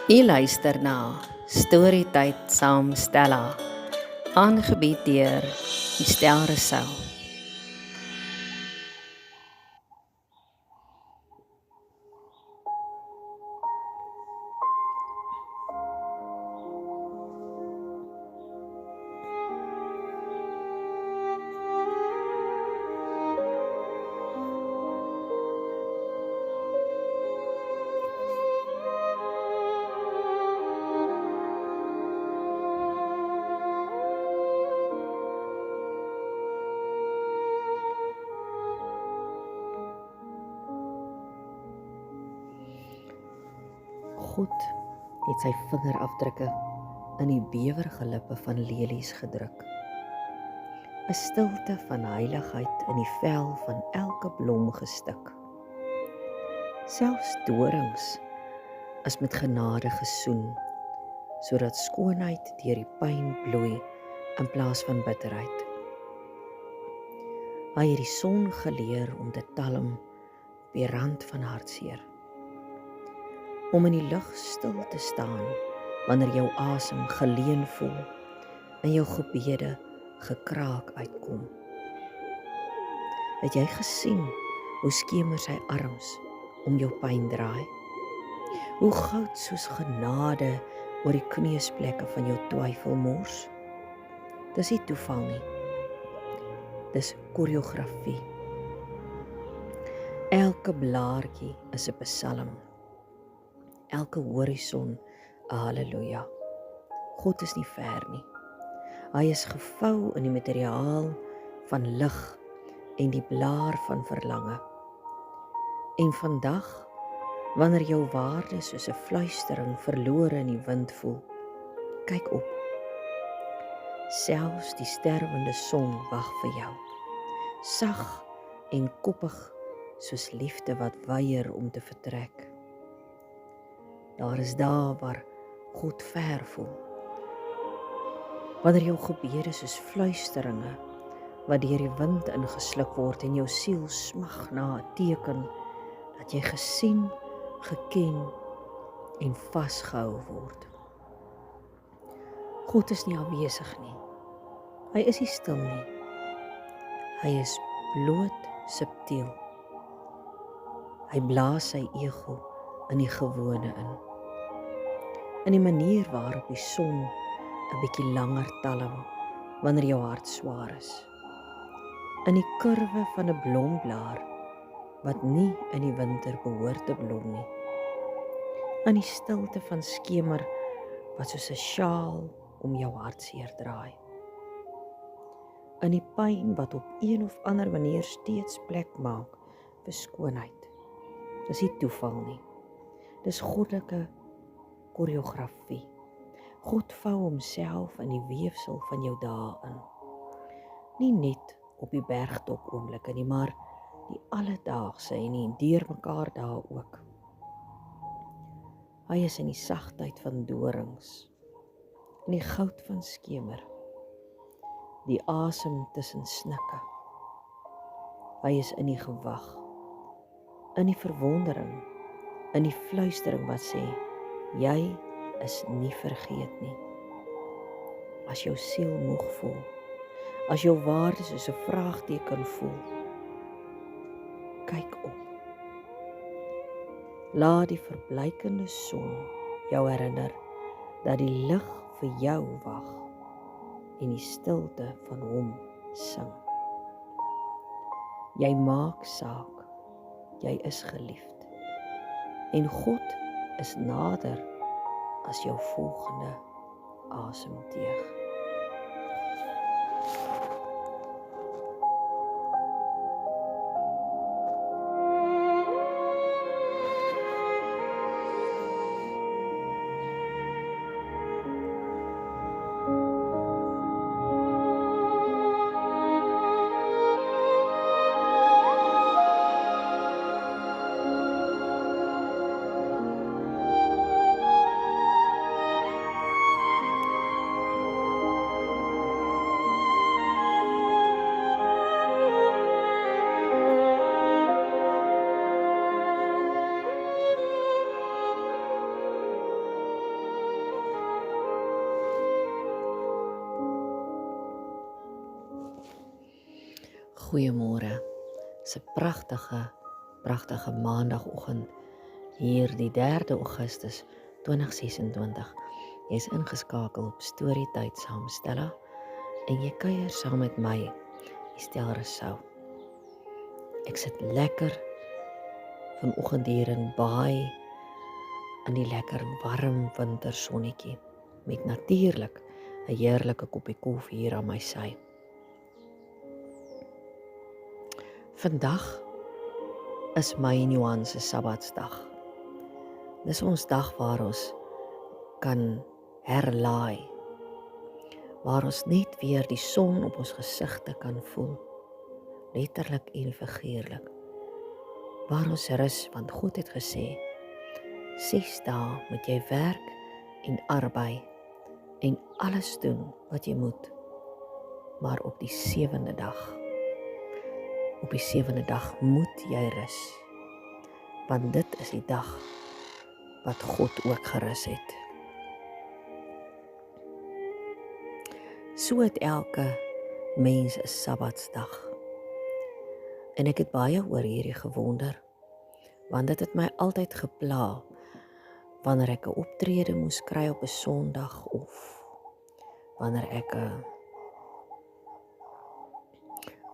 U luister na Storytyd saam Stella, aangebied deur Estel Rousseau. God het sy vingerafdrukke in die bewerige lippe van lelies gedruk. 'n Stilte van heiligheid in die vel van elke blom gestik. Selfs dorings is met genade gesoen, sodat skoonheid deur die pyn bloei in plaas van bitterheid. Hy het die son geleer om te talm op die rand van hartseer. Om in die lug stil te staan, wanneer jou asem geleen voel en jou gebede gekraak uitkom. Het jy gesien hoe skemer sy arms om jou pyn draai? Hoe goud soos genade oor die kneusplekke van jou twyfel mors? Dis nie toeval nie. Dis koreografie. Elke blaartjie is 'n psalm. Elke horison 'n halleluja. God is nie ver nie. Hy is gevou in die materiaal van lig en die blaar van verlange. En vandag, wanneer jou waarde soos 'n fluistering verlore in die wind voel, kyk op. Selfs die sterwende son wag vir jou, sag en koppig soos liefde wat weier om te vertrek. Daar is dae waar God ver voel, wanneer jou gebede soos fluisteringe wat deur die wind ingesluk word en jou siel smag na 'n teken dat jy gesien, geken en vasgehou word. God is nie afwesig nie. Hy is nie stil nie. Hy is bloot subtiel. Hy blaas sy ego in die gewone in die manier waarop die son 'n bietjie langer talm wanneer jou hart swaar is, in die kurwe van 'n blomblaar wat nie in die winter behoort te blom nie, in die stilte van skemer wat soos 'n sjaal om jou hartseer draai, in die pyn wat op een of ander manier steeds plek maak vir skoonheid. Dis nie toeval nie. Dis goddelike koreografie. God vou homself in die weefsel van jou dae in. Nie net op die bergtop oomblikke nie, maar die alledaagse en die deurmekaar dae ook. Hy is in die sagtheid van dorings, in die goud van skemer, die asem tussen snikke. Hy is in die gewag, in die verwondering, in die fluistering wat sê, jy is nie vergeet nie. As jou siel moeg voel, as jou waarde soos 'n vraagteken voel, kyk op. Laat die verblykende son jou herinner dat die lig vir jou wag en die stilte van hom sing. Jy maak saak, jy is geliefd. En God is nader as jou volgende asemteug. Goeiemôre. Dis 'n pragtige maandagooggend hier die 3 Augustus 2026. Jy's ingeskakel op Storytyd saam Stella en jy kuier saam met my, Estel Rousseau. Ek sit lekker vanoggend hier in Baai in die lekker warm wintersonnetjie met natuurlik 'n heerlike koppie koffie hier aan my sy. Vandag is my en Johan se Sabbatsdag. Dis ons dag waar ons kan herlaai, waar ons net weer die son op ons gesigte kan voel, letterlik en figuurlik, waar ons rus, want God het gesê, 6 dae moet jy werk en arbei en alles doen wat jy moet, maar op die 7de dag, moet jy rus, want dit is die dag wat God ook gerus het. So het elke mens 'n Sabbatsdag. En ek het baie oor hierdie gewonder, want dit het my altyd gepla, wanneer ek 'n optrede moes kry op 'n Sondag, of wanneer ek 'n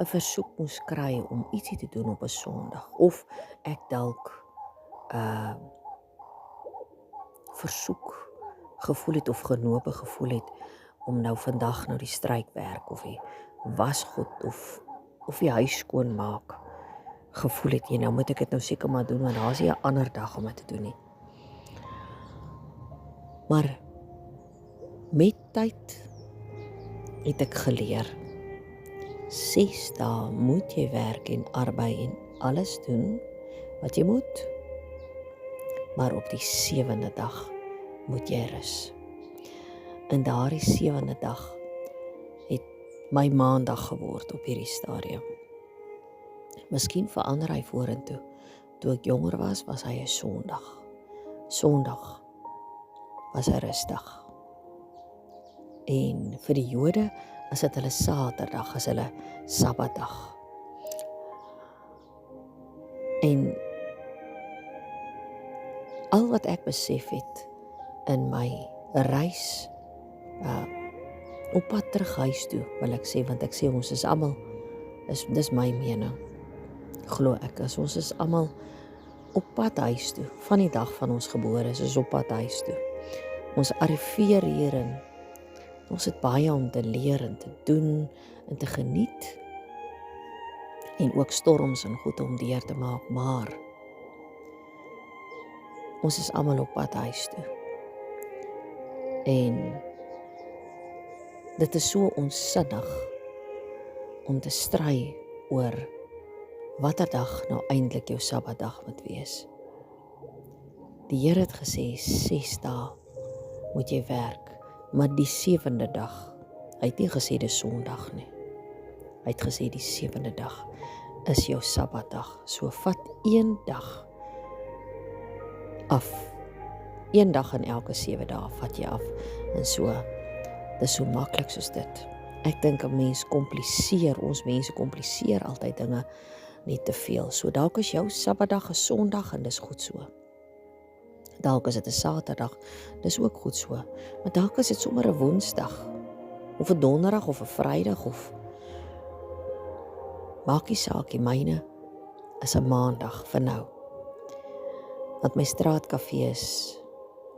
versoek moes kry om ietsie te doen op 'n Sondag, of ek dalk versoek gevoel het of genope gevoel het om nou vandag die strykwerk of die wasgoed of die huis skoon maak gevoel het, nou moet ek dit nou seker maar doen, want daar is nie 'n ander dag om dit te doen nie. Maar met tyd het ek geleer, 6 dae moet jy werk en arbei en alles doen wat jy moet, maar op die 7de dag moet jy rus. En daardie 7de dag het my maandag geword op hierdie stadium. Miskien verander hy vorentoe. Toe ek jonger was hy 'n Sondag. Sondag was 'n rusdag. En vir die Jode is dit hulle Saterdag, is hulle Sabbatdag. En al wat ek besef het in my reis op pad terug huis toe, wil ek sê, want ek sê ons is almal, dis my mening, glo ek, ons is almal op pad huis toe, van die dag van ons gebore is op pad huis toe. Ons arriveer hierin, ons het baie om te leer en te doen en te geniet, en ook storms en goed om deur te maak, maar ons is almal op pad huis toe. En dit is so onsinnig om te stry oor watter dag nou eintlik jou Sabbatdag moet wees. Die Here het gesê 6 dae moet jy werk, maar die 7de dag, hy het nie gesê dis Sondag nie. Hy het gesê die 7de dag is jou Sabbatdag. So vat 1 dag af. 1 dag in elke 7 dae vat jy af. En so, dis so maklik soos dit. Ek dink ons mense kompliseer altyd dinge net te veel. So dalk is jou Sabbatdag 'n Sondag en dis goed so. Dalk is dit 'n Saterdag, dis ook goed so. Maar dalk is dit sommer 'n Woensdag, of 'n Donderdag, of 'n Vrydag, of maak nie saak, myne is 'n Maandag vir nou. Want my straatkafee is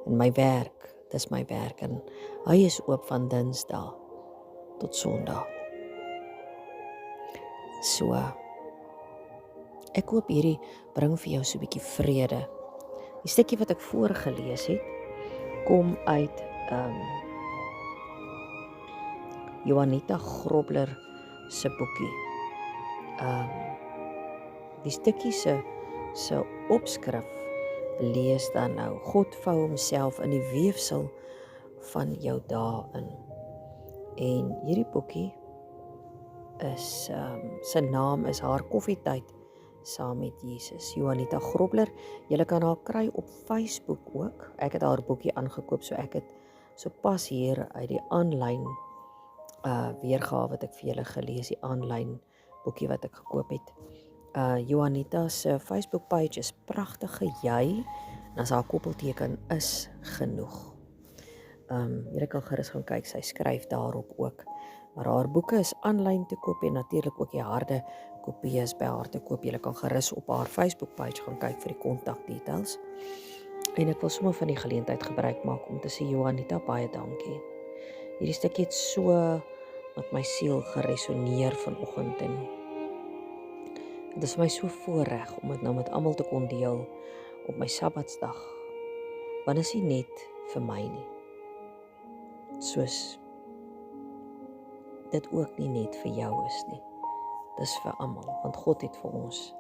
en my werk, dis my werk, en hy is oop van Dinsdag tot Sondag. So, ek hoop hierdie bring vir jou so 'n bietjie vrede. Die stukkie wat ek voorgelees het, kom uit Juanita Grobler se boekie. Die stukkie se opskrif lees dan nou: God vou homself in die weefsel van jou dae in. En hierdie boekie is sy naam is Haar Koffietyd saam met Jesus. Juanita Grobler, julle kan haar kry op Facebook ook. Ek het haar boekie aangekoop, so ek het so pas hier uit die aanlyn weergawe wat ek vir julle gelees, die aanlyn boekie wat ek gekoop het. Juanita se Facebook page is pragtige jy, en as haar koppelteken is genoeg. Julle kan gerus gaan kyk, sy skryf daarop ook. Maar haar boeke is aanlyn te koop en natuurlik ook die harde kopie is by haar te koop. Julle kan gerus op haar Facebook page gaan kyk vir die kontakdetails. En ek wil sommer van die geleentheid gebruik maak om te sê Juanita, baie dankie. Hierdie stukkie het so met my siel geresoneer vanoggend en dit is vir my so voorreg om dit nou met almal te kon deel op my Sabbatsdag. Want is nie net vir my nie. Soos dit ook nie net vir jou is nie. Dis vir almal, want God het vir ons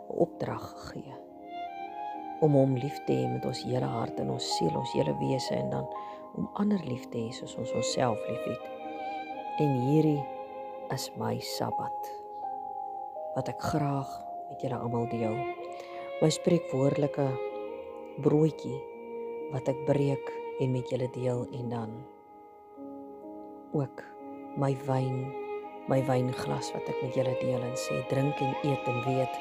'n opdrag gegee om hom lief te hê met ons hele hart en ons siel, ons hele wese en dan om ander lief te hê soos ons onsself liefhet. En hierdie is my Sabbat wat ek graag met julle almal deel. My spreekwoordelike broodjie wat ek breek en met julle deel en dan ook my wynglas wat ek met julle deel en sê drink en eet en weet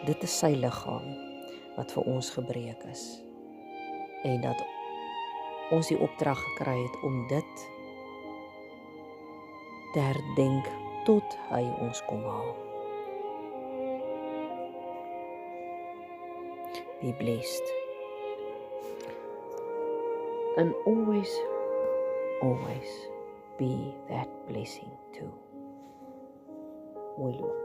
dit is sy liggaam wat vir ons gebreek is en dat ons die opdrag gekry het om dit te herdenk tot hy ons kom haal. Be blessed and always be that blessing too. Mooi loop.